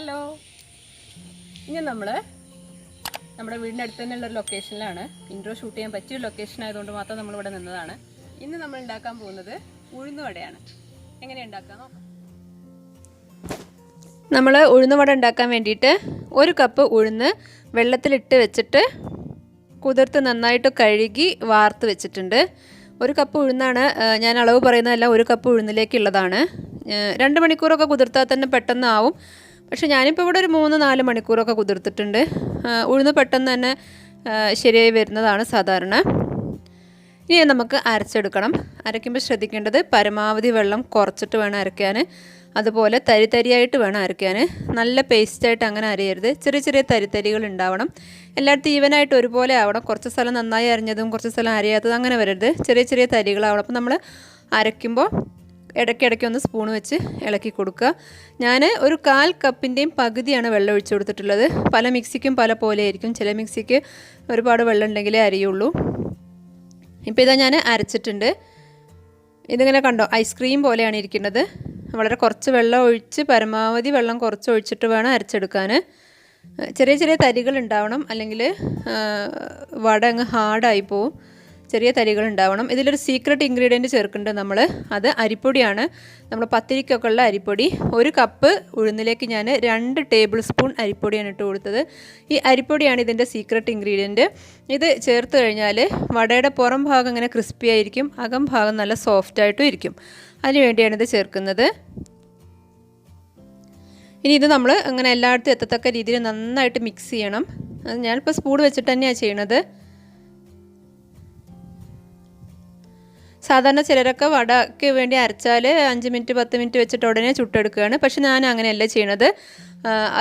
Hello, ഇനി നമ്മുടെ വീടിൻ്റെ അടുത്ത് തന്നെയുള്ള ഒരു ലൊക്കേഷനിലാണ്. ഇൻട്രോ ഷൂട്ട് ചെയ്യാൻ പറ്റിയ ലൊക്കേഷൻ ആയതുകൊണ്ട് മാത്രം നമ്മളിവിടെ നിന്നതാണ്. ഇന്ന് നമ്മൾ ഉണ്ടാക്കാൻ പോകുന്നത് ഉഴുന്നുവടയാണ്. എങ്ങനെ ഉണ്ടാക്കാൻ നോക്കാം. നമ്മൾ ഉഴുന്നുവട ഉണ്ടാക്കാൻ വേണ്ടിയിട്ട് 1 കപ്പ് ഉഴുന്ന് വെള്ളത്തിലിട്ട് വെച്ചിട്ട് കുതിർത്ത് നന്നായിട്ട് കഴുകി വാർത്ത് വെച്ചിട്ടുണ്ട്. 1 കപ്പ് ഉഴുന്നാണ് ഞാൻ അളവ് പറയുന്നതല്ല, 1 കപ്പ് ഉഴുന്നിലേക്കുള്ളതാണ്. 2 മണിക്കൂറൊക്കെ കുതിർത്താൽ തന്നെ പെട്ടെന്ന് ആവും. പക്ഷേ ഞാനിപ്പോൾ ഇവിടെ ഒരു 3-4 മണിക്കൂറൊക്കെ കുതിർത്തിട്ടുണ്ട്. ഉഴുന്ന് പെട്ടെന്ന് തന്നെ ശരിയായി വരുന്നതാണ് സാധാരണ. ഇനി നമുക്ക് അരച്ചെടുക്കണം. അരയ്ക്കുമ്പോൾ ശ്രദ്ധിക്കേണ്ടത് പരമാവധി വെള്ളം കുറച്ചിട്ട് വേണം അരയ്ക്കാൻ. അതുപോലെ തരിയായിട്ട് വേണം അരയ്ക്കാൻ. നല്ല പേസ്റ്റായിട്ട് അങ്ങനെ അരയരുത്. ചെറിയ തരികൾ ഉണ്ടാവണം. എല്ലായിടത്തും ഈവനായിട്ട് ഒരുപോലെ ആവണം. കുറച്ച് സ്ഥലം നന്നായി അരിഞ്ഞതും കുറച്ച് സ്ഥലം അരയാത്തതും അങ്ങനെ വരരുത്. ചെറിയ തരികളാവണം. അപ്പോൾ നമ്മൾ അരയ്ക്കുമ്പോൾ ഇടയ്ക്കിടയ്ക്ക് ഒന്ന് സ്പൂൺ വെച്ച് ഇളക്കി കൊടുക്കുക. ഞാൻ ഒരു 1/4 കപ്പിൻ്റെയും പകുതിയാണ് വെള്ളം ഒഴിച്ചു കൊടുത്തിട്ടുള്ളത്. പല മിക്സിക്കും പല പോലെ ആയിരിക്കും. ചില മിക്സിക്ക് ഒരുപാട് വെള്ളം ഉണ്ടെങ്കിലേ അരിയുള്ളൂ. ഇപ്പോൾ ഇതാ ഞാൻ അരച്ചിട്ടുണ്ട്. ഇതിങ്ങനെ കണ്ടോ, ഐസ്ക്രീം പോലെയാണ് ഇരിക്കുന്നത്. വളരെ കുറച്ച് വെള്ളം ഒഴിച്ച് പരമാവധി വെള്ളം കുറച്ച് ഒഴിച്ചിട്ട് വേണം അരച്ചെടുക്കാൻ. ചെറിയ തരികൾ ഉണ്ടാവണം, അല്ലെങ്കിൽ വട അങ്ങ് ഹാർഡായി പോവും. ചെറിയ തരികൾ ഉണ്ടാവണം. ഇതിലൊരു സീക്രട്ട് ഇൻഗ്രീഡിയൻറ്റ് ചേർക്കുന്നുണ്ട് നമ്മൾ. അത് അരിപ്പൊടിയാണ്. നമ്മൾ പത്തിരിക്കൊക്കെ ഉള്ള അരിപ്പൊടി. 1 കപ്പ് ഉഴുന്നിലേക്ക് ഞാൻ 2 ടേബിൾ സ്പൂൺ അരിപ്പൊടിയാണ് ഇട്ട് കൊടുത്തത്. ഈ അരിപ്പൊടിയാണ് ഇതിൻ്റെ സീക്രട്ട് ഇൻഗ്രീഡിയൻറ്റ്. ഇത് ചേർത്ത് കഴിഞ്ഞാൽ വടയുടെ പുറം ഭാഗം ഇങ്ങനെ ക്രിസ്പി ആയിരിക്കും, അകം ഭാഗം നല്ല സോഫ്റ്റായിട്ടും ഇരിക്കും. അതിന് വേണ്ടിയാണ് ഇത് ചേർക്കുന്നത്. ഇനി ഇത് നമ്മൾ അങ്ങനെ എല്ലായിടത്തും എത്തത്തക്ക രീതിയിൽ നന്നായിട്ട് മിക്സ് ചെയ്യണം. അത് ഞാനിപ്പോൾ സ്പൂൺ വെച്ചിട്ട് തന്നെയാണ് ചെയ്യണത്. സാധാരണ ചിലരൊക്കെ വടയ്ക്ക് വേണ്ടി അരച്ചാൽ 5 മിനിറ്റ് 10 മിനിറ്റ് വെച്ചിട്ട് ഉടനെ ചുട്ടെടുക്കുകയാണ്. പക്ഷെ ഞാൻ അങ്ങനെയല്ല ചെയ്യണത്.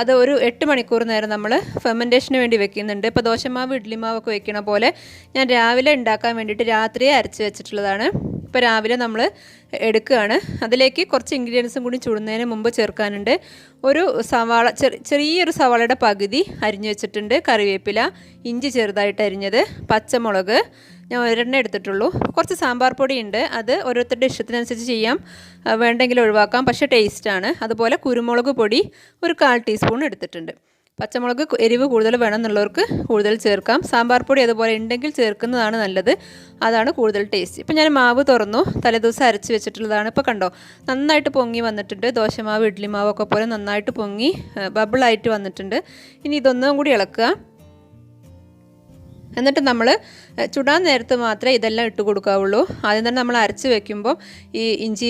അത് ഒരു 8 മണിക്കൂർ നേരം നമ്മൾ ഫെർമെൻറ്റേഷന് വേണ്ടി വെക്കുന്നുണ്ട്. ഇപ്പോൾ ദോശമാവ് ഇഡ്ലിമാവൊക്കെ വെക്കണ പോലെ ഞാൻ രാവിലെ ഉണ്ടാക്കാൻ വേണ്ടിയിട്ട് രാത്രിയെ അരച്ച് വെച്ചിട്ടുള്ളതാണ്. ഇപ്പോൾ രാവിലെ നമ്മൾ എടുക്കുകയാണ്. അതിലേക്ക് കുറച്ച് ഇൻഗ്രീഡിയൻസും കൂടി ചുടുന്നതിന് മുമ്പ് ചേർക്കാനുണ്ട്. ഒരു സവാള, ചെറിയൊരു സവാളയുടെ പകുതി അരിഞ്ഞു വെച്ചിട്ടുണ്ട്. കറിവേപ്പില, ഇഞ്ചി ചെറുതായിട്ട് അരിഞ്ഞത്, പച്ചമുളക് ഞാൻ 1 എടുത്തിട്ടുള്ളൂ. കുറച്ച് സാമ്പാർ പൊടി ഉണ്ട്. അത് ഓരോരുത്തരുടെ ഇഷ്ടത്തിനനുസരിച്ച് ചെയ്യാം, വേണ്ടെങ്കിൽ ഒഴിവാക്കാം, പക്ഷേ ടേസ്റ്റാണ്. അതുപോലെ കുരുമുളക് പൊടി ഒരു 1/4 ടീസ്പൂൺ എടുത്തിട്ടുണ്ട്. പച്ചമുളക് എരിവ് കൂടുതൽ വേണമെന്നുള്ളവർക്ക് കൂടുതൽ ചേർക്കാം. സാമ്പാർ പൊടി അതുപോലെ ഉണ്ടെങ്കിൽ ചേർക്കുന്നതാണ് നല്ലത്. അതാണ് കൂടുതൽ ടേസ്റ്റ്. ഇപ്പോൾ ഞാൻ മാവ് തുറന്നു, തലേദിവസം അരച്ച് വെച്ചിട്ടുള്ളതാണ്. ഇപ്പോൾ കണ്ടോ, നന്നായിട്ട് പൊങ്ങി വന്നിട്ടുണ്ട്. ദോശമാവ് ഇഡ്ലിമാവൊക്കെ പോലെ നന്നായിട്ട് പൊങ്ങി ബബിളായിട്ട് വന്നിട്ടുണ്ട്. ഇനി ഇതൊന്നും കൂടി ഇളക്കുക. എന്നിട്ട് നമ്മൾ ചുടാൻ നേരത്ത് മാത്രമേ ഇതെല്ലാം ഇട്ട് കൊടുക്കാവുള്ളൂ. ആദ്യം തന്നെ നമ്മൾ അരച്ച് വെക്കുമ്പോൾ ഈ ഇഞ്ചി,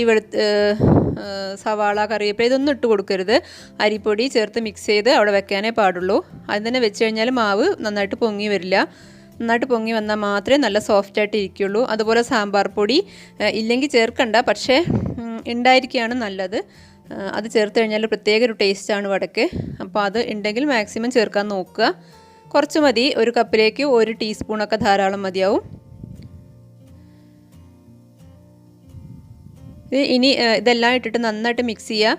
സവാള, കറിവേപ്പില ഇതൊന്നും ഇട്ട് കൊടുക്കരുത്. അരിപ്പൊടി ചേർത്ത് മിക്സ് ചെയ്ത് അവിടെ വെക്കാനേ പാടുള്ളൂ. ആദ്യം തന്നെ വെച്ച് കഴിഞ്ഞാൽ മാവ് നന്നായിട്ട് പൊങ്ങി വരില്ല. നന്നായിട്ട് പൊങ്ങി വന്നാൽ മാത്രമേ നല്ല സോഫ്റ്റായിട്ട് ഇരിക്കുകയുള്ളൂ. അതുപോലെ സാമ്പാർ പൊടി ഇല്ലെങ്കിൽ ചേർക്കണ്ട, പക്ഷേ ഉണ്ടായിരിക്കുകയാണ് നല്ലത്. അത് ചേർത്ത് കഴിഞ്ഞാൽ പ്രത്യേക ഒരു ടേസ്റ്റാണ് വടക്ക്. അപ്പോൾ അത് ഉണ്ടെങ്കിൽ മാക്സിമം ചേർക്കാൻ നോക്കുക. കുറച്ച് മതി. 1 കപ്പിലേക്ക് 1 ടീസ്പൂണൊക്കെ ധാരാളം മതിയാവും. ഇനി ഇതെല്ലാം ഇട്ടിട്ട് നന്നായിട്ട് മിക്സ് ചെയ്യുക.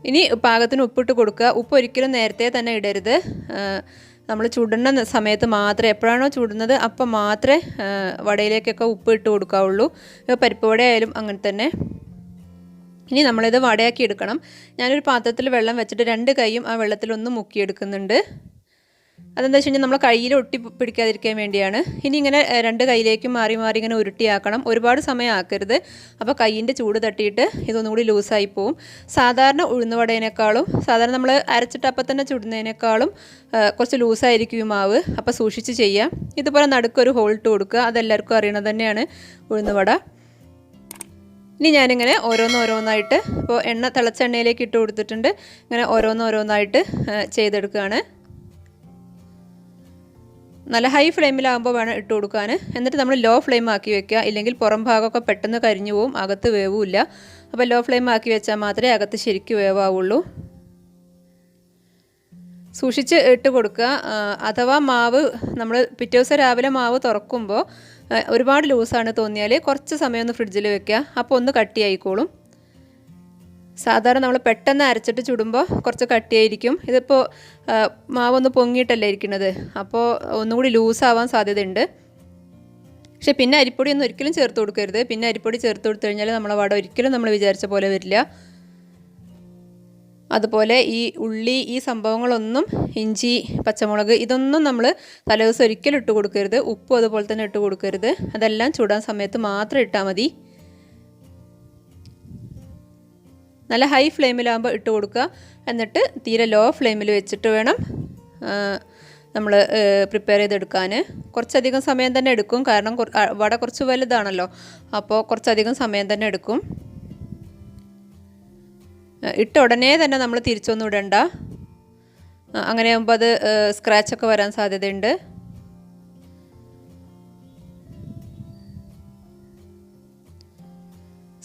ഇനി പാകത്തിന് ഉപ്പിട്ട് കൊടുക്കുക. ഉപ്പ് ഒരിക്കലും നേരത്തെ തന്നെ ഇടരുത്. നമ്മൾ ചുടുന്ന സമയത്ത് മാത്രമേ, എപ്പോഴാണോ ചുടുന്നത് അപ്പം മാത്രമേ വടയിലേക്കൊക്കെ ഉപ്പ് ഇട്ട് കൊടുക്കാവുള്ളൂ. പരിപ്പ് വട ആയാലും അങ്ങനെ തന്നെ. ഇനി നമ്മളിത് വടയാക്കി എടുക്കണം. ഞാനൊരു പാത്രത്തിൽ വെള്ളം വെച്ചിട്ട് 2 കൈയും ആ വെള്ളത്തിലൊന്ന് മുക്കിയെടുക്കുന്നുണ്ട്. അതെന്താ വെച്ച് കഴിഞ്ഞാൽ നമ്മൾ കയ്യിൽ ഒട്ടി പിടിക്കാതിരിക്കാൻ വേണ്ടിയാണ്. ഇനി ഇങ്ങനെ 2 കൈയിലേക്കും മാറി ഇങ്ങനെ ഉരുട്ടിയാക്കണം. ഒരുപാട് സമയം ആക്കരുത്. അപ്പോൾ കയ്യിൻ്റെ ചൂട് തട്ടിയിട്ട് ഇതൊന്നും കൂടി ലൂസായി പോവും. സാധാരണ ഉഴുന്നുവടേനേക്കാളും, സാധാരണ നമ്മൾ അരച്ചിട്ട് അപ്പം തന്നെ ചുടുന്നതിനേക്കാളും കുറച്ച് ലൂസായിരിക്കും ഈ മാവ്. അപ്പോൾ സൂക്ഷിച്ച് ചെയ്യാം. ഇതുപോലെ നടുക്കൊരു ഹോൾ ഇട്ട് കൊടുക്കുക. അതെല്ലാവർക്കും അറിയണത് തന്നെയാണ് ഉഴുന്നുവട. ഇനി ഞാനിങ്ങനെ ഓരോന്നായിട്ട്, ഇപ്പോൾ തിളച്ച എണ്ണയിലേക്ക് ഇട്ട് കൊടുത്തിട്ടുണ്ട്. ഇങ്ങനെ ഓരോന്നായിട്ട് ചെയ്തെടുക്കുകയാണ്. നല്ല ഹൈ ഫ്ലെയിമിലാകുമ്പോൾ വേണം ഇട്ട് കൊടുക്കാൻ. എന്നിട്ട് നമ്മൾ ലോ ഫ്ലെയിം ആക്കി വെക്കുക. ഇല്ലെങ്കിൽ പുറം ഭാഗമൊക്കെ പെട്ടെന്ന് കരിഞ്ഞു പോവും, അകത്ത് വേവില്ല. അപ്പോൾ ലോ ഫ്ലെയിം ആക്കി വെച്ചാൽ മാത്രമേ അകത്ത് ശരിക്കും വേവാവുള്ളൂ. സൂക്ഷിച്ച് ഇട്ട് കൊടുക്കുക. അഥവാ മാവ് നമ്മൾ പിറ്റേ ദിവസം രാവിലെ മാവ് തുറക്കുമ്പോൾ ഒരുപാട് ലൂസാണ് തോന്നിയാൽ കുറച്ച് സമയം ഒന്ന് ഫ്രിഡ്ജിൽ വെക്കുക. അപ്പോൾ ഒന്ന് കട്ടിയായിക്കോളും. സാധാരണ നമ്മൾ പെട്ടെന്ന് അരച്ചിട്ട് ചുടുമ്പോൾ കുറച്ച് കട്ടിയായിരിക്കും. ഇതിപ്പോൾ മാവൊന്ന് പൊങ്ങിയിട്ടല്ലേ ഇരിക്കുന്നത്, അപ്പോൾ ഒന്നുകൂടി ലൂസാവാൻ സാധ്യതയുണ്ട്. പക്ഷേ പിന്നെ അരിപ്പൊടിയൊന്നും ഒരിക്കലും ചേർത്ത് കൊടുക്കരുത്. പിന്നെ അരിപ്പൊടി ചേർത്ത് കൊടുത്തു കഴിഞ്ഞാൽ നമ്മളെ വട ഒരിക്കലും നമ്മൾ വിചാരിച്ച പോലെ വരില്ല. അതുപോലെ ഈ ഉള്ളി, ഈ സംഭവങ്ങളൊന്നും, ഇഞ്ചി, പച്ചമുളക്, ഇതൊന്നും നമ്മൾ തലേദിവസം ഒരിക്കലും ഇട്ട് കൊടുക്കരുത്. ഉപ്പും അതുപോലെ തന്നെ ഇട്ട് കൊടുക്കരുത്. അതെല്ലാം ചൂടാൻ സമയത്ത് മാത്രം ഇട്ടാൽ മതി. നല്ല ഹൈ ഫ്ലെയിമിലാകുമ്പോൾ ഇട്ട് കൊടുക്കുക. എന്നിട്ട് തീരെ ലോ ഫ്ലെയിമിൽ വെച്ചിട്ട് വേണം നമ്മൾ പ്രിപ്പയർ ചെയ്തെടുക്കാൻ. കുറച്ചധികം സമയം തന്നെ എടുക്കും, കാരണം വട കുറച്ച് വലുതാണല്ലോ, അപ്പോൾ കുറച്ചധികം സമയം തന്നെ എടുക്കും. ഇട്ട ഉടനെ തന്നെ നമ്മൾ തിരിച്ചൊന്നും ഇടണ്ട, അങ്ങനെ ആകുമ്പോൾ അത് സ്ക്രാച്ചൊക്കെ വരാൻ സാധ്യതയുണ്ട്.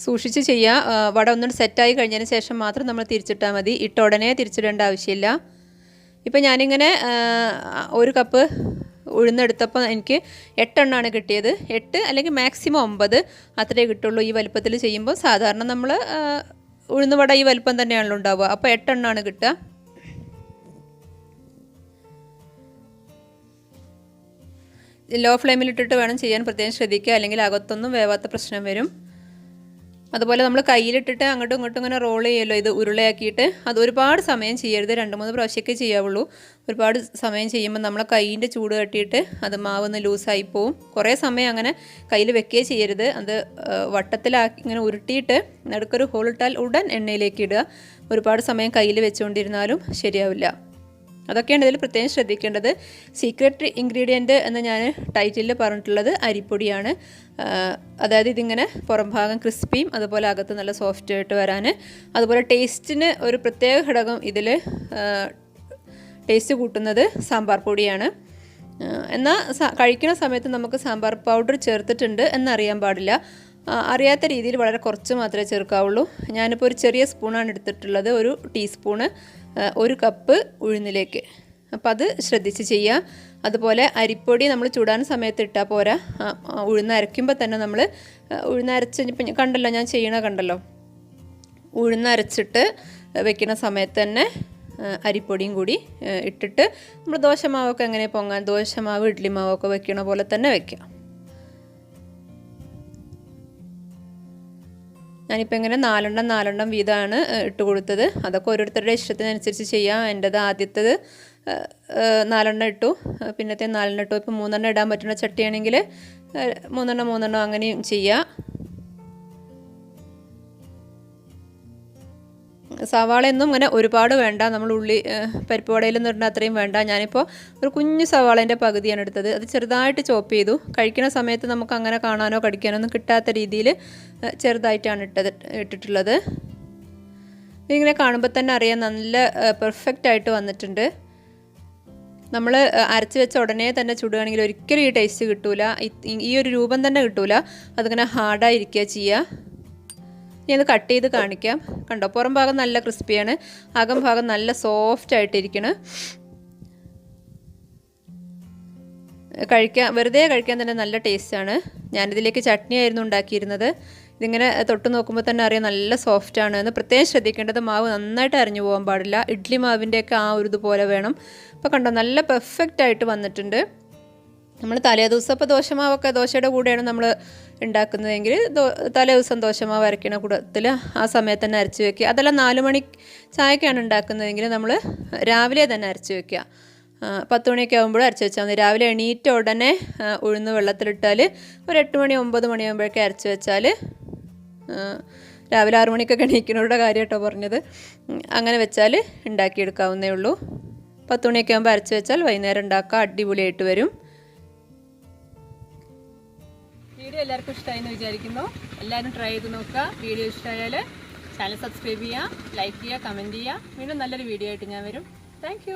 സൂക്ഷിച്ച് ചെയ്യുക. വട ഒന്നും സെറ്റായി കഴിഞ്ഞതിന് ശേഷം മാത്രം നമ്മൾ തിരിച്ചിട്ടാൽ മതി. ഇട്ട ഉടനെ തിരിച്ചിടേണ്ട ആവശ്യമില്ല. ഇപ്പം ഞാനിങ്ങനെ 1 കപ്പ് ഉഴുന്നെടുത്തപ്പോൾ എനിക്ക് 8 എണ്ണമാണ് കിട്ടിയത്. 8 അല്ലെങ്കിൽ മാക്സിമം 9 അത്രേ കിട്ടുള്ളൂ. ഈ വലുപ്പത്തിൽ ചെയ്യുമ്പോൾ സാധാരണ നമ്മൾ ഉഴുന്നുവട ഈ വലുപ്പം തന്നെയാണല്ലോ ഉണ്ടാവുക. അപ്പോൾ 8 എണ്ണമാണ് കിട്ടുക. ലോ ഫ്ലെയിമിലിട്ടിട്ട് വേണം ചെയ്യാൻ, പ്രത്യേകം ശ്രദ്ധിക്കുക, അല്ലെങ്കിൽ അകത്തൊന്നും വേവാത്ത പ്രശ്നം വരും. അതുപോലെ നമ്മൾ കയ്യിലിട്ടിട്ട് അങ്ങോട്ടും ഇങ്ങോട്ടും ഇങ്ങനെ റോൾ ചെയ്യുമല്ലോ, ഇത് ഉരുളയാക്കിയിട്ട്. അത് ഒരുപാട് സമയം ചെയ്യരുത്, 2-3 പ്രാവശ്യമൊക്കെ ചെയ്യാവുള്ളൂ. ഒരുപാട് സമയം ചെയ്യുമ്പോൾ നമ്മളെ കയ്യിൻ്റെ ചൂട് തട്ടിയിട്ട് അത് മാവൊന്ന് ലൂസായി പോവും. കുറേ സമയം അങ്ങനെ കയ്യിൽ വെക്കുകയേ ചെയ്യരുത്. അത് വട്ടത്തിലാക്കി ഇങ്ങനെ ഉരുട്ടിയിട്ട് നടുക്കൊരു ഹോളിട്ടാൽ ഉടൻ എണ്ണയിലേക്ക് ഇടുക. ഒരുപാട് സമയം കയ്യിൽ വെച്ചുകൊണ്ടിരുന്നാലും ശരിയാവില്ല. അതൊക്കെയാണ് ഇതിൽ പ്രത്യേകം ശ്രദ്ധിക്കേണ്ടത്. സീക്രട്ട് ഇൻഗ്രീഡിയൻറ്റ് എന്ന് ഞാൻ ടൈറ്റിലിൽ പറഞ്ഞിട്ടുള്ളത് അരിപ്പൊടിയാണ്. അതായത് ഇതിങ്ങനെ പുറം ഭാഗം ക്രിസ്പിയും അതുപോലെ അകത്ത് നല്ല സോഫ്റ്റ് ആയിട്ട് വരാൻ. അതുപോലെ ടേസ്റ്റിന് ഒരു പ്രത്യേക ഘടകം ഇതിൽ ടേസ്റ്റ് കൂട്ടുന്നത് സാമ്പാർ പൊടിയാണ്. എന്നാൽ കഴിക്കുന്ന സമയത്ത് നമുക്ക് സാമ്പാർ പൗഡർ ചേർത്തിട്ടുണ്ട് എന്നറിയാൻ പാടില്ല. അറിയാത്ത രീതിയിൽ വളരെ കുറച്ച് മാത്രമേ ചേർക്കാവുള്ളൂ. ഞാനിപ്പോൾ ഒരു ചെറിയ സ്പൂണാണ് എടുത്തിട്ടുള്ളത്, 1 ടീസ്പൂണ് 1 കപ്പ് ഉഴുന്നിലേക്ക്. അപ്പോൾ അത് ശ്രദ്ധിച്ച് ചെയ്യുക. അതുപോലെ അരിപ്പൊടി നമ്മൾ ചൂടാൻ സമയത്ത് ഇട്ടാൽ പോരാ, ഉഴുന്നരയ്ക്കുമ്പോൾ തന്നെ നമ്മൾ ഉഴുന്നരച്ച് ഇപ്പം കണ്ടല്ലോ, ഞാൻ ചെയ്യണ കണ്ടല്ലോ, ഉഴുന്നരച്ചിട്ട് വെക്കുന്ന സമയത്ത് തന്നെ അരിപ്പൊടിയും കൂടി ഇട്ടിട്ട് നമ്മൾ ദോശമാവൊക്കെ എങ്ങനെ പൊങ്ങാൻ, ദോശമാവ് ഇഡ്ഡലി മാവൊക്കെ വെക്കണ പോലെ തന്നെ വെക്കാം. ഞാനിപ്പോൾ ഇങ്ങനെ 4 വീതമാണ് ഇട്ട് കൊടുത്തത്. അതൊക്കെ ഓരോരുത്തരുടെ ഇഷ്ടത്തിനനുസരിച്ച് ചെയ്യാം. എൻ്റെത് ആദ്യത്തേത് 4 ഇട്ടു, പിന്നത്തെ 4 ഇട്ടു. ഇപ്പോൾ 3 ഇടാൻ പറ്റുന്ന ചട്ടിയാണെങ്കിൽ 3 അങ്ങനെയും ചെയ്യാം. സവാളയൊന്നും ഇങ്ങനെ ഒരുപാട് വേണ്ട, നമ്മൾ ഉള്ളി പരിപ്പ് വടയിലൊന്നും ഇടുന്ന അത്രയും വേണ്ട. ഞാനിപ്പോൾ ഒരു കുഞ്ഞു സവാളേൻ്റെ പകുതിയാണ് എടുത്തത്. അത് ചെറുതായിട്ട് ചോപ്പ് ചെയ്തു. കഴിക്കുന്ന സമയത്ത് നമുക്ക് അങ്ങനെ കാണാനോ കടിക്കാനോ ഒന്നും കിട്ടാത്ത രീതിയിൽ ചെറുതായിട്ടാണ് ഇട്ടിട്ടുള്ളത്. ഇതിങ്ങനെ കാണുമ്പോൾ തന്നെ അറിയാം നല്ല പെർഫെക്റ്റ് ആയിട്ട് വന്നിട്ടുണ്ട്. നമ്മൾ അരച്ച് വെച്ച ഉടനെ തന്നെ ചുടുകയാണെങ്കിൽ ഒരിക്കലും ഈ ടേസ്റ്റ് കിട്ടൂല, ഈ ഒരു രൂപം തന്നെ കിട്ടൂല. അതിങ്ങനെ ഹാർഡായിരിക്കുക ചെയ്യുക. ഇനി അത് കട്ട് ചെയ്ത് കാണിക്കാം. കണ്ടോ, പുറം ഭാഗം നല്ല ക്രിസ്പിയാണ്, അകം ഭാഗം നല്ല സോഫ്റ്റ് ആയിട്ടിരിക്കണം. വെറുതെ കഴിക്കാൻ തന്നെ നല്ല ടേസ്റ്റാണ്. ഞാനിതിലേക്ക് ചട്നി ആയിരുന്നു ഉണ്ടാക്കിയിരുന്നത്. ഇതിങ്ങനെ തൊട്ട് നോക്കുമ്പോൾ തന്നെ അറിയാം നല്ല സോഫ്റ്റാണ് എന്ന്. പ്രത്യേകം ശ്രദ്ധിക്കേണ്ടത് മാവ് നന്നായിട്ട് അരിഞ്ഞു പോകാൻ പാടില്ല. ഇഡ്ഡലി മാവിൻ്റെയൊക്കെ ആ ഒരു ഇതുപോലെ വേണം. അപ്പോൾ കണ്ടോ നല്ല പെർഫെക്റ്റ് ആയിട്ട് വന്നിട്ടുണ്ട്. നമ്മൾ തലേദിവസം ഇപ്പോൾ ദോശമാവൊക്കെ ദോശയുടെ കൂടെയാണ് നമ്മൾ ഉണ്ടാക്കുന്നതെങ്കിൽ തലേദിവസം ദോശമാവ് അരയ്ക്കണ കൂടത്തിൽ ആ സമയത്ത് തന്നെ അരച്ച് വെക്കുക. അതെല്ലാം 4 മണി ചായക്കാണ് ഉണ്ടാക്കുന്നതെങ്കിൽ നമ്മൾ രാവിലെ തന്നെ അരച്ച് വെക്കുക. 10 മണിയൊക്കെ ആകുമ്പോഴും അരച്ച് വെച്ചാൽ മതി. രാവിലെ എണീറ്റ ഉടനെ ഉഴുന്ന് വെള്ളത്തിലിട്ടാൽ ഒരു 8 മണി 9 മണിയാകുമ്പോഴേക്കും അരച്ച് വെച്ചാൽ, രാവിലെ 6 മണിക്കൊക്കെ എണീക്കുന്നവരുടെ കാര്യം കേട്ടോ പറഞ്ഞത്, അങ്ങനെ വെച്ചാൽ ഉണ്ടാക്കിയെടുക്കാവുന്നേ ഉള്ളൂ. 10 മണിയൊക്കെ ആകുമ്പോൾ അരച്ച് വെച്ചാൽ വൈകുന്നേരം ഉണ്ടാക്കുക, അടിപൊളിയായിട്ട് വരും. വീഡിയോ എല്ലാവർക്കും ഇഷ്ടമായി എന്ന് വിചാരിക്കുന്നു. എല്ലാവരും ട്രൈ ചെയ്ത് നോക്കുക. വീഡിയോ ഇഷ്ടമായാൽ ചാനൽ സബ്സ്ക്രൈബ് ചെയ്യുക, ലൈക്ക് ചെയ്യുക, കമൻറ്റ് ചെയ്യുക. വീണ്ടും നല്ലൊരു വീഡിയോ ആയിട്ട് ഞാൻ വരും. താങ്ക്